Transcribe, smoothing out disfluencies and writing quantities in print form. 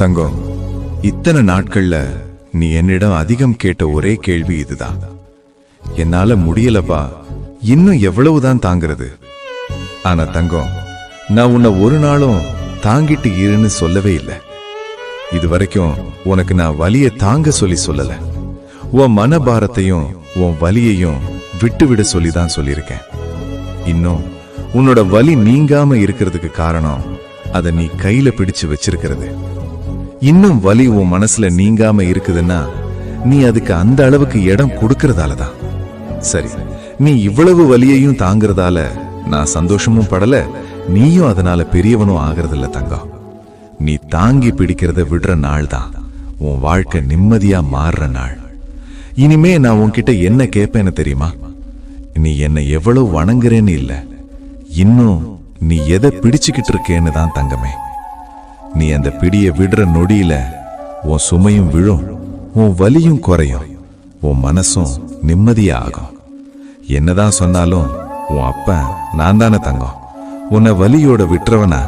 தங்கம், இத்தனை நாட்கள்ல நீ என்னிடம் அதிகம் கேட்ட ஒரே கேள்வி இதுதான். என்னால முடியலப்பா, இன்னும் எவ்வளவுதான் தாங்கிறது? ஆனா தங்கம், நான் உன்னை ஒரு நாளும் தாங்கிட்டு இருன்னு சொல்லவே இல்லை. இது வரைக்கும் உனக்கு நான் வலியை தாங்க சொல்லல. உன் மனபாரத்தையும் உன் வலியையும் விட்டுவிட சொல்லிதான் சொல்லியிருக்கேன். இன்னும் உன்னோட வலி நீங்காம இருக்கிறதுக்கு காரணம் அதை நீ கையில பிடிச்சு வச்சிருக்கிறது. இன்னும் வலி உன் மனசுல நீங்காம இருக்குதுன்னா நீ அதுக்கு அந்த அளவுக்கு இடம் கொடுக்கறதாலதான். சரி, நீ இவ்வளவு வலியையும் தாங்கிறதால நான் சந்தோஷமும் படல, நீயும் அதனால பெரியவனும் ஆகிறதில்ல தங்கம். நீ தாங்கி பிடிக்கிறத விடுற நாள் தான் உன் வாழ்க்கை நிம்மதியா மாறுற நாள். இனிமே நான் உன்கிட்ட என்ன கேட்பேன்னு தெரியுமா? நீ என்னை எவ்வளவு வணங்குறேன்னு இல்ல, இன்னும் நீ எதை பிடிச்சுக்கிட்டு இருக்கேன்னு தான் தங்கமே. நீ அந்த பிடிய விடுற நொடியில உன் சுமையும் விழும், உன் வலியும் குறையும், உன் மனசும் நிம்மதியா ஆகும். என்னதான் சொன்னாலும் உன் அப்பன் நான் தானே தங்கம். உன்னை வலியோட விட்டுறவனா